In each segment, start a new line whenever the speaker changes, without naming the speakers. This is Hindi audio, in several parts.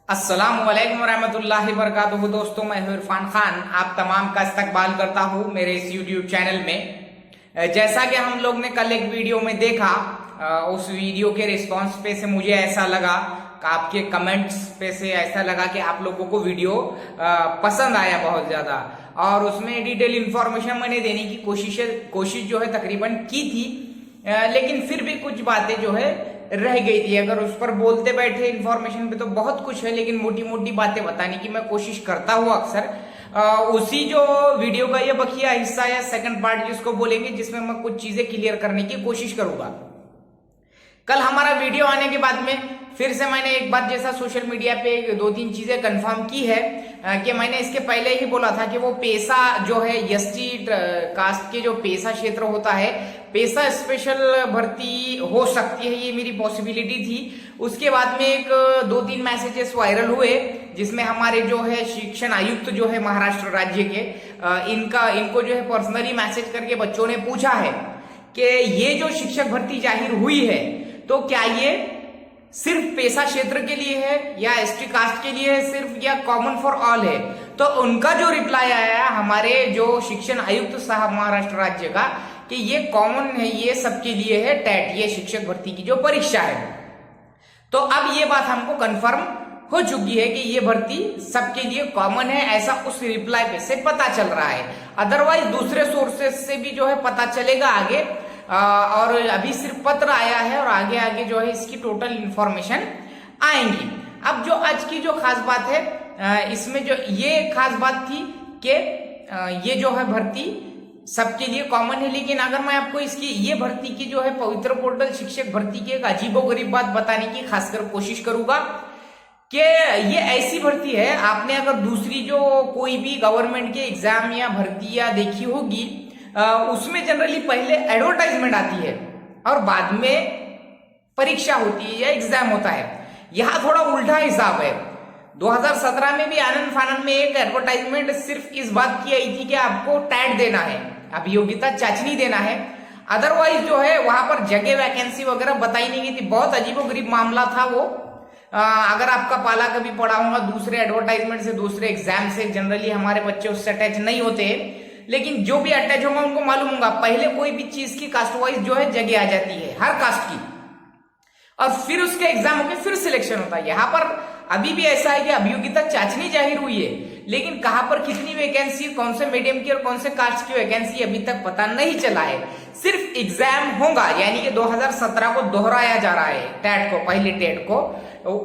अस्सलाम वालेकुम रहमतुल्लाहि वबरकातुहू। दोस्तों, मैं हूं इरफान खान, आप तमाम का इस्तकबाल करता हूं मेरे इस यूट्यूब चैनल में। जैसा कि हम लोग ने कल एक वीडियो में देखा, उस वीडियो के रिस्पांस पे से मुझे ऐसा लगा, आपके कमेंट्स पे से ऐसा लगा कि आप लोगों को वीडियो पसंद आया बहुत ज्यादा, और उसमें डिटेल इंफॉर्मेशन मैंने देने की कोशिश जो है तकरीबन की थी, लेकिन फिर भी कुछ बातें जो है रह गई थी। अगर उस पर बोलते बैठे इंफॉर्मेशन पे तो बहुत कुछ है, लेकिन मोटी मोटी बातें बताने की मैं कोशिश करता हूँ अक्सर। उसी जो वीडियो का ये बकिया हिस्सा या सेकंड पार्ट जिसको बोलेंगे, जिसमें मैं कुछ चीजें क्लियर करने की कोशिश करूंगा। कल हमारा वीडियो आने के बाद में फिर से मैंने एक बार जैसा सोशल मीडिया पे दो तीन चीजें कंफर्म की है कि मैंने इसके पहले ही बोला था कि वो पेशा जो है एसटी कास्ट के जो पेशा क्षेत्र होता है, पेशा स्पेशल भर्ती हो सकती है, ये मेरी पॉसिबिलिटी थी। उसके बाद में एक दो तीन मैसेजेस वायरल हुए जिसमें हमारे जो है शिक्षण आयुक्त जो है महाराष्ट्र राज्य के, इनको जो है पर्सनली मैसेज करके बच्चों ने पूछा है कि ये जो शिक्षक भर्ती जाहिर हुई है तो क्या ये सिर्फ पेशा क्षेत्र के लिए है या एसटी कास्ट के लिए है सिर्फ, या कॉमन फॉर ऑल है। तो उनका जो रिप्लाई आया हमारे जो शिक्षण आयुक्त साहब महाराष्ट्र राज्य का, कि ये कॉमन है, ये सबके लिए है, टेट ये शिक्षक भर्ती की जो परीक्षा है। तो अब ये बात हमको कंफर्म हो चुकी है कि ये भर्ती सबके लिए कॉमन है, ऐसा उस रिप्लाई पे से पता चल रहा है। अदरवाइज दूसरे सोर्सेस से भी जो है पता चलेगा आगे, और अभी सिर्फ पत्र आया है और आगे आगे जो है इसकी टोटल इंफॉर्मेशन आएंगी। अब जो आज की जो खास बात है, इसमें जो ये खास बात थी कि ये जो है भर्ती सबके लिए कॉमन है, लेकिन अगर मैं आपको इसकी ये भर्ती की जो है पवित्र पोर्टल शिक्षक भर्ती की एक अजीबोगरीब बात बताने की खासकर कोशिश करूंगा कि ये ऐसी भर्ती है, आपने अगर दूसरी जो कोई भी गवर्नमेंट के एग्जाम या भर्तियां देखी होगी, उसमें जनरली पहले एडवर्टाइजमेंट आती है और बाद में परीक्षा होती है या एग्जाम होता है। यहां थोड़ा उल्टा हिसाब है। 2017 में भी आनंद फानंद में एक एडवर्टाइजमेंट सिर्फ इस बात की आई थी कि आपको टैट देना है, अभियोग्यता चाचनी देना है, अदरवाइज जो है वहां पर जगह वैकेंसी वगैरह बताई नहीं गई थी। बहुत अजीबोगरीब मामला था वो। अगर आपका पाला कभी पड़ा होगा दूसरे एडवर्टाइजमेंट से, दूसरे एग्जाम से, जनरली हमारे बच्चे उससे अटैच नहीं होते, लेकिन जो भी अटैच होगा उनको मालूम होगा पहले कोई भी चीज की कास्ट वाइज जो है जगह आ जाती है हर कास्ट की, और फिर उसके एग्जाम होकर फिर सिलेक्शन होता है। यहाँ पर अभी भी ऐसा है कि अभियोग्यता चाचनी जाहिर हुई है, लेकिन कहां पर कितनी वैकेंसी, कौन से मीडियम की और कौन से कास्ट की वैकेंसी अभी तक पता नहीं चला है। सिर्फ एग्जाम होगा, यानी कि 2017 को दोहराया जा रहा है टेट को, पहले टेट को,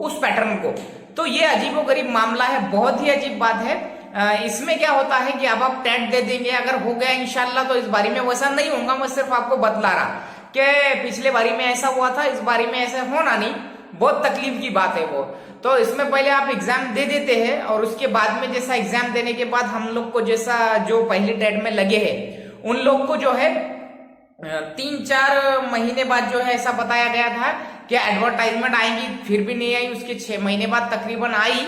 उस पैटर्न को। तो ये अजीबोगरीब मामला है, बहुत ही अजीब बात है। इसमें क्या होता है कि अब आप टेट दे देंगे, अगर हो गया इंशाल्लाह, तो इस बारी में वैसा नहीं होगा। मैं सिर्फ आपको बतला रहा कि पिछले बारी में ऐसा हुआ था, इस बारी में ऐसा होना नहीं, बहुत तकलीफ की बात है वो। तो इसमें पहले आप एग्जाम दे देते हैं और उसके बाद में जैसा एग्जाम देने के बाद हम लोग को जैसा जो पहले टेट में लगे हैं उन लोग को जो है 3-4 महीने बाद जो है ऐसा बताया गया था कि एडवर्टाइजमेंट आएंगी, फिर भी नहीं आई। उसके 6 महीने बाद तकरीबन आई,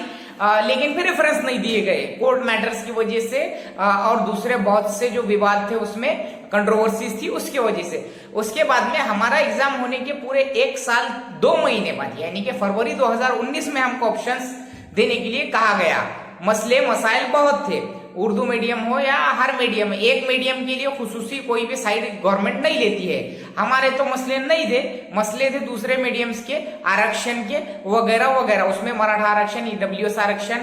लेकिन फिर रेफरेंस नहीं दिए गए कोर्ट मैटर्स की वजह से, और दूसरे बहुत से जो विवाद थे उसमें कंट्रोवर्सीज थी उसकी वजह से। उसके बाद में हमारा एग्जाम होने के पूरे 1 साल 2 महीने बाद, यानी कि फरवरी 2019 में हमको ऑप्शंस देने के लिए कहा गया। मसले मसाइल बहुत थे, उर्दू मीडियम हो या हर मीडियम, एक मीडियम के लिए खुसूसी कोई भी साइड गवर्नमेंट नहीं लेती है। हमारे तो मसले नहीं थे, मसले थे दूसरे मीडियम्स के, आरक्षण के वगैरह वगैरह। उसमें मराठा आरक्षण, ईडब्ल्यूएस आरक्षण,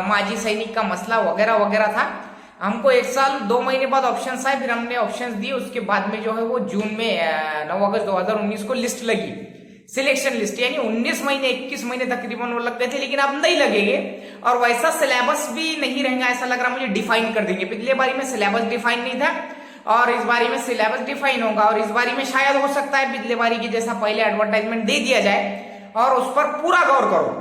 माजी सैनिक का मसला वगैरह वगैरह था। हमको 1 साल 2 महीने बाद ऑप्शन आए, फिर हमने ऑप्शन दिए। उसके बाद में जो है वो जून में 9 अगस्त 2019 को लिस्ट लगी, सिलेक्शन लिस्ट, यानी 19 महीने 21 महीने तकरीबन वो लग गए थे, लेकिन अब नहीं लगेंगे। और वैसा सिलेबस भी नहीं रहेगा, ऐसा लग रहा मुझे, डिफाइन कर देंगे। पिछले बारी में सिलेबस डिफाइन नहीं था और इस बारी में सिलेबस डिफाइन होगा, और इस बारी में शायद हो सकता है पिछले बारी की जैसा पहले एडवर्टाइजमेंट दे दिया जाए और उस पर पूरा गौर करो।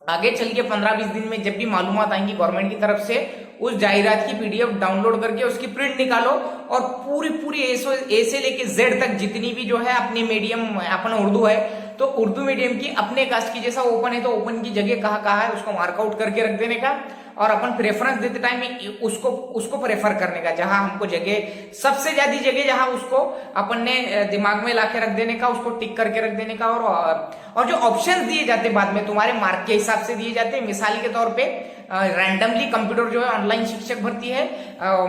आगे चल के 15-20 दिन में जब भी मालूमात आएंगी गवर्नमेंट की तरफ से, उस जाहिरात की पीडीएफ डाउनलोड करके उसकी प्रिंट निकालो और पूरी ए से लेके जेड तक जितनी भी जो है अपनी मीडियम, अपना उर्दू है तो उर्दू मीडियम की अपने कास्ट की जैसा ओपन है तो ओपन की जगह कहाँ कहाँ है उसको मार्कआउट करके रख देने का, और अपन प्रेफरेंस देते टाइम उसको प्रेफर करने का, जहां हमको जगह सबसे ज्यादा जगह जहां उसको अपन ने दिमाग में लाके रख देने का, उसको टिक करके रख देने का। और जो ऑप्शंस दिए जाते बाद में तुम्हारे मार्क के हिसाब से दिए जाते हैं। मिसाल के तौर पे रैंडमली कंप्यूटर जो है ऑनलाइन शिक्षक भर्ती है,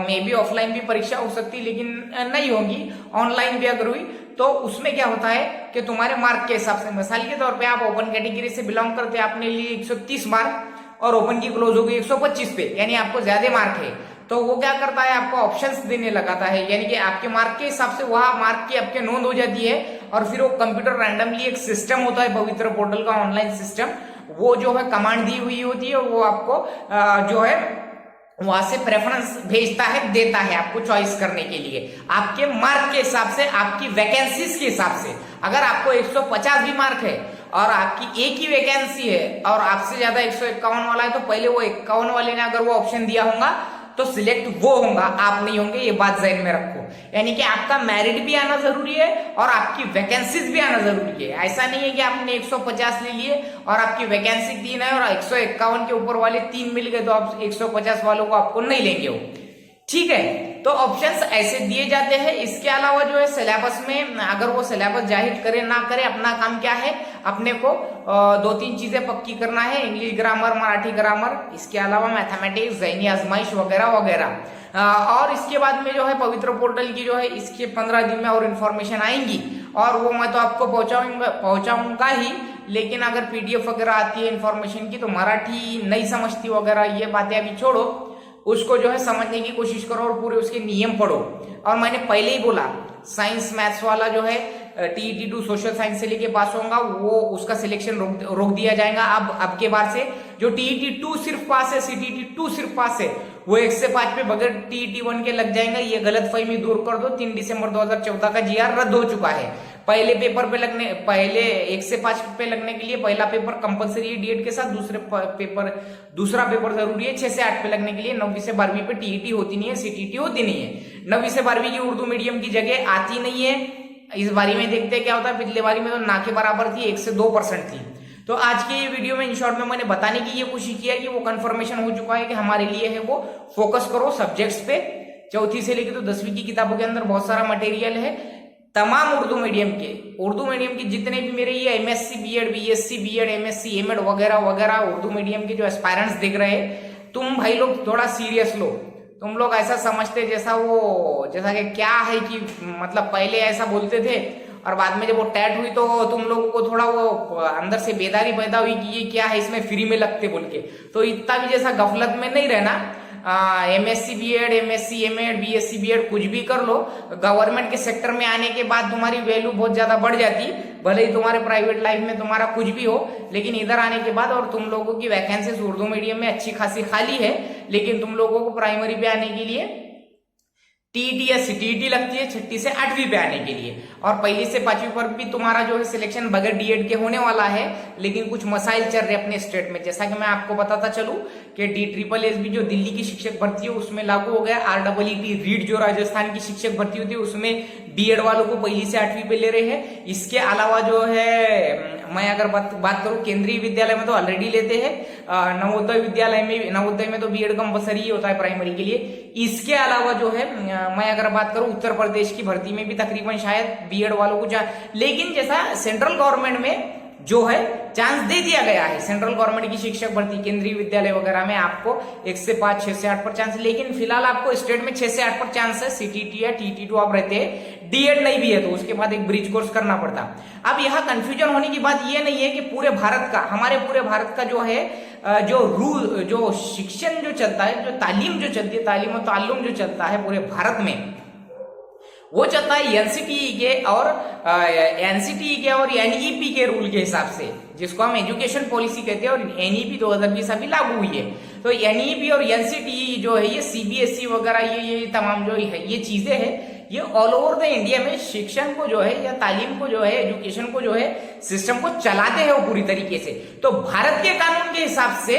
मे बी ऑफलाइन भी परीक्षा हो सकती है लेकिन नहीं होगी, ऑनलाइन भी अगर हुई तो उसमें क्या होता है कि तुम्हारे मार्क के हिसाब से, मिसाल के तौर पे आप ओपन कैटेगरी से बिलोंग करते हैं, आपने लिए 130 मार्क और ओपन की क्लोज हो गई 125 पे, यानी आपको ज्यादा मार्क है, तो वो क्या करता है आपको ऑप्शंस देने लगाता है, यानी कि आपके मार्क के हिसाब से वहां मार्क की आपके नोंद हो जाती है। और फिर वो कंप्यूटर रैंडमली एक सिस्टम होता है पवित्र पोर्टल का ऑनलाइन सिस्टम, वो जो है कमांड दी हुई होती है, वो आपको जो है वहां से प्रेफरेंस भेजता है, देता है आपको चॉइस करने के लिए आपके मार्क के हिसाब से, आपकी वैकेंसीज के हिसाब से। अगर आपको 150 भी मार्क है और आपकी एक ही वैकेंसी है और आपसे ज्यादा 151 वाला है, तो पहले वो 51 वाले ने अगर वो ऑप्शन दिया होगा तो सिलेक्ट वो होगा, आप नहीं होंगे, ये बात ज़हन में रखो। यानी कि आपका मेरिट भी आना जरूरी है और आपकी वैकेंसीज भी आना जरूरी है। ऐसा नहीं है कि आपने 150 ले लिए और आपकी वैकेंसी 3 है और 151 के ऊपर वाले 3 मिल गए तो आप 150 वालों को आपको नहीं लेंगे वो, ठीक है। तो ऑप्शंस ऐसे दिए जाते हैं। इसके अलावा जो है सिलेबस में, अगर वो सिलेबस जाहिर करे ना करे, अपना काम क्या है, अपने को 2-3 चीजें पक्की करना है, इंग्लिश ग्रामर, मराठी ग्रामर, इसके अलावा मैथमेटिक्स, ज़हनी आजमाइश वगैरह वगैरह। और इसके बाद में जो है पवित्र पोर्टल की जो है इसके 15 दिन में और इन्फॉर्मेशन आएंगी और वो मैं तो आपको पहुंचाऊंगा ही, लेकिन अगर पीडीएफ वगैरह आती है इन्फॉर्मेशन की तो मराठी नहीं समझती वगैरह, ये बातें अभी छोड़ो, उसको जो है समझने की कोशिश करो और पूरे उसके नियम पढ़ो। और मैंने पहले ही बोला साइंस मैथ्स वाला जो है टीईटी 2 सोशल साइंस से लेके पास होगा वो उसका सिलेक्शन रोक दिया जाएगा। अब के बार से जो टीईटी 2 सिर्फ पास है, सीटीटी 2 सिर्फ पास है, वो 1 से 5 पे बगैर टीईटी 1 के लग जाएगा। ये गलतफहमी दूर कर दो। 3 दिसंबर 2014 का जीआर रद्द हो चुका है। पहले 1 से 5 पे लगने के लिए पहला पेपर कंपलसरी है डीएड के साथ, दूसरा पेपर जरूरी है 6 से 8 पे लगने के लिए। 9वीं से 12वीं पे टीईटी होती नहीं है, सीटीटी होती नहीं है। 9वीं से 12वीं की उर्दू मीडियम की जगह आती नहीं है। इस बारी में देखते हैं क्या होता है। पिछले बारी में तो ना के बराबर थी, 1 से 2% थी। तो आज के ये वीडियो में इन शॉर्ट में मैंने बताने की ये कोशिश किया कि वो कंफर्मेशन हो चुका है कि हमारे लिए है वो फोकस करो सब्जेक्ट्स पे। 4वीं से लेकर तो 10वीं की किताबों के अंदर बहुत सारा मटेरियल है। तमाम उर्दू मीडियम के जितने भी मेरे ये MSc BEd, BSc BEd, MSc MEd वगैरह वगैरह उर्दू मीडियम के जो एस्पायरेंट्स दिख रहे हैं, तुम भाई लोग थोड़ा सीरियस लो। तुम लोग ऐसा समझते जैसा कि क्या है कि मतलब पहले ऐसा बोलते थे और बाद में जब वो टैट हुई तो तुम लोगों को थोड़ा वो अंदर से बेदारी पैदा हुई कि ये क्या है, इसमें फ्री में लगते बोल के। तो इतना भी जैसा गफलत में नहीं रहना। MSc BEd, MSc MEd, BSc BEd कुछ भी कर लो, गवर्नमेंट के सेक्टर में आने के बाद तुम्हारी वैल्यू बहुत ज्यादा बढ़ जाती। भले ही तुम्हारे प्राइवेट लाइफ में तुम्हारा कुछ भी हो, लेकिन इधर आने के बाद और तुम लोगों की वैकेंसीज उर्दू मीडियम में अच्छी खासी खाली है, लेकिन तुम लोगों को प्राइमरी पे आने के लिए टीईटी या सीटीईटी लगती है 6वीं से 8वीं पे आने के लिए। और 1ली से 5वीं पर भी तुम्हारा जो है सिलेक्शन बगैर डीएड के होने वाला है, लेकिन कुछ मसाइल चल रहे अपने स्टेट में। जैसा कि मैं आपको बताता चलूं कि DSSS जो दिल्ली की शिक्षक भर्ती है उसमें लागू हो गया। REET रीड जो राजस्थान की शिक्षक भर्ती होती है उसमें बीएड वालों को 1ली से 8वीं पे ले रहे हैं। इसके अलावा जो है मैं अगर बात करूं केंद्रीय विद्यालय में तो ऑलरेडी लेते हैं, नवोदय विद्यालय में, नवोदय में तो बीएड कंपलसरी ही होता है प्राइमरी के लिए। इसके अलावा जो है मैं अगर बात करूं उत्तर प्रदेश की भर्ती में भी तकरीबन शायद बीएड वालों को लेकिन जैसा सेंट्रल गवर्नमेंट में जो है चांस दे दिया गया है, सेंट्रल गवर्नमेंट की शिक्षक भर्ती केंद्रीय विद्यालय वगैरह में आपको 1 से 5, 6 से 8 पर चांस, लेकिन फिलहाल आपको स्टेट में 6 से 8 पर चांस है। सीटीटी या टीटी 2 आप रहते हैं, डीएड नहीं भी है तो उसके बाद एक ब्रिज कोर्स करना पड़ता। अब यहाँ कंफ्यूजन होने की बात ये नहीं है कि पूरे भारत का, हमारे पूरे भारत का जो है जो शिक्षण जो चलता है, जो तालीम जो चलती है, तालीम और ताल्लुम जो चलता है पूरे भारत में, वो चलता है एनसीटीई के और एनईपी के रूल के हिसाब से, जिसको हम एजुकेशन पॉलिसी कहते हैं। और एनईपी 2020 अभी लागू हुई है। तो एनईपी और एनसीटीई जो है ये सीबीएसई वगैरह ये तमाम जो है ये चीजें हैं, ये ऑल ओवर द इंडिया में शिक्षण को जो है या तालीम को जो है, एजुकेशन को जो है, सिस्टम को चलाते हैं वो पूरी तरीके से। तो भारत के कानून के हिसाब से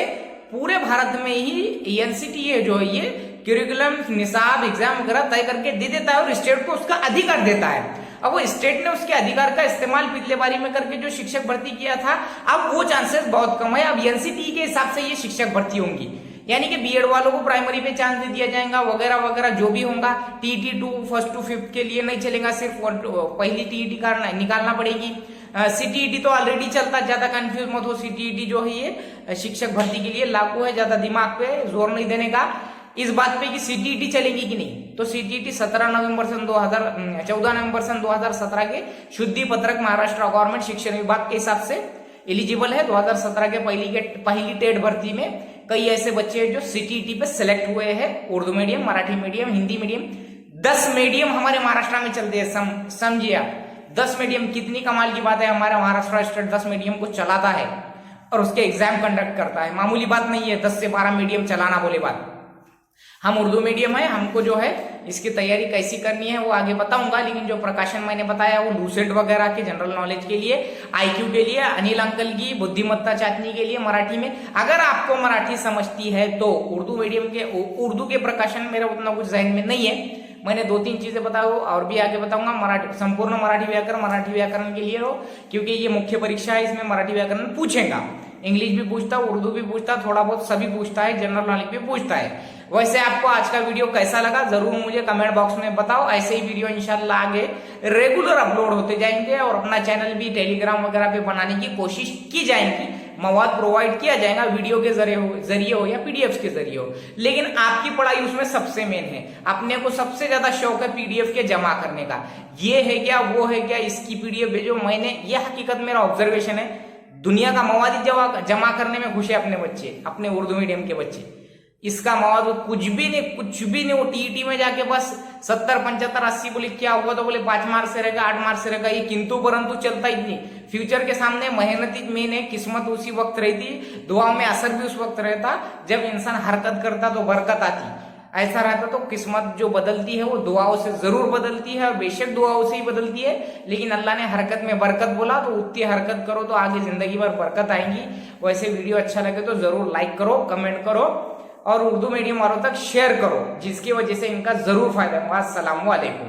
पूरे भारत में ही एनसीटीई जो है ये करिकुलम, निसाब, एग्जाम वगैरह तय करके दे देता है और स्टेट को उसका अधिकार देता है। अब वो स्टेट ने उसके अधिकार का इस्तेमाल पिछले बारी में करके जो शिक्षक भर्ती किया था, अब वो चांसेस बहुत कम है। अब एनसीटीई के हिसाब से ये शिक्षक भर्ती होंगी। यानी कि बीएड वालों को प्राइमरी पे चांस दे दिया जाएगा वगैरह वगैरह जो भी होगा। टीईटी 2 फर्स्ट टू फिफ्थ के लिए नहीं चलेगा, सिर्फ पहली टीईटी का निकालना पड़ेगी। सीटीईटी तो ऑलरेडी चलता, ज्यादा कंफ्यूज मत हो। सीटीईटी जो है ये शिक्षक भर्ती के लिए लागू है, ज्यादा दिमाग पे जोर नहीं देने का इस बात पे कि सीटीईटी चलेगी कि नहीं। तो सीटीईटी 14 नवंबर 2017 के शुद्धि पत्रक महाराष्ट्र गवर्नमेंट शिक्षण विभाग के हिसाब से एलिजिबल है। 2017 के पहली टेट भर्ती में कई ऐसे बच्चे जो सीटीईटी पे सिलेक्ट हुए हैं, Urdu medium, Marathi medium, Hindi medium, 10 medium हमारे महाराष्ट्र में चलते हैं। समझिए आप, 10 मीडियम, कितनी कमाल की बात है। हमारा महाराष्ट्र स्टेट 10 मीडियम को चलाता है और उसके एग्जाम कंडक्ट करता है। मामूली बात नहीं है 10 से 12 मीडियम चलाना बोले बात। हम उर्दू मीडियम है, हमको जो है इसकी तैयारी कैसी करनी है वो आगे बताऊंगा, लेकिन जो प्रकाशन मैंने बताया वो लूसेट वगैरह के जनरल नॉलेज के लिए, आईक्यू के लिए, अनिल अंकल की बुद्धिमत्ता चाटनी के लिए मराठी में। अगर आपको मराठी समझती है तो उर्दू मीडियम के उर्दू के प्रकाशन मेरा उतना कुछ जहन में नहीं है। मैंने 2-3 चीजें बताओ और भी आगे बताऊंगा। मराठी संपूर्ण मराठी व्याकरण के लिए हो, क्योंकि ये मुख्य परीक्षा है, इसमें मराठी व्याकरण पूछेगा। इंग्लिश भी पूछता, उर्दू भी पूछता, थोड़ा बहुत सभी पूछता है, जनरल नॉलेज भी पूछता है। वैसे आपको आज का वीडियो कैसा लगा जरूर मुझे कमेंट बॉक्स में बताओ। ऐसे ही वीडियो इंशाल्लाह आगे रेगुलर अपलोड होते जाएंगे और अपना चैनल भी टेलीग्राम वगैरह पे बनाने की कोशिश की जाएगी। मवाद प्रोवाइड किया जाएगा वीडियो के जरिए हो या पीडीएफ के जरिए हो, लेकिन आपकी पढ़ाई उसमें सबसे मेन है। अपने को सबसे ज्यादा शौक है पीडीएफ के जमा करने का। ये है क्या, वो है क्या, इसकी पीडीएफ भेजो। मैंने ये हकीकत मेरा ऑब्जर्वेशन है, दुनिया का मवाद जमा करने में खुश है अपने बच्चे, अपने उर्दू मीडियम के बच्चे। इसका मवाद कुछ भी नहीं। वो टीईटी में जाके बस 70, 75, 80 बोले क्या हुआ तो बोले 5 मार्क्स से रहेगा, 8 मार्क्स से रहेगा। ये किंतु परंतु चलता ही नहीं। फ्यूचर के सामने मेहनत ही मेन है, किस्मत उसी वक्त रहती, दुआओं में असर भी उस वक्त रहता जब इंसान हरकत करता तो बरकत आती। ऐसा रहता तो किस्मत जो बदलती है वो दुआओं से जरूर बदलती है, और बेशक दुआओं से ही बदलती है, लेकिन अल्लाह ने हरकत में बरकत बोला तो उतनी हरकत करो तो आगे जिंदगी भर बरकत आएगी। वैसे वीडियो अच्छा लगे तो जरूर लाइक करो, कमेंट करो और उर्दू मीडियम वालों तक शेयर करो, जिसकी वजह से इनका जरूर फायदा होगा। अस्सलाम वालेकुम।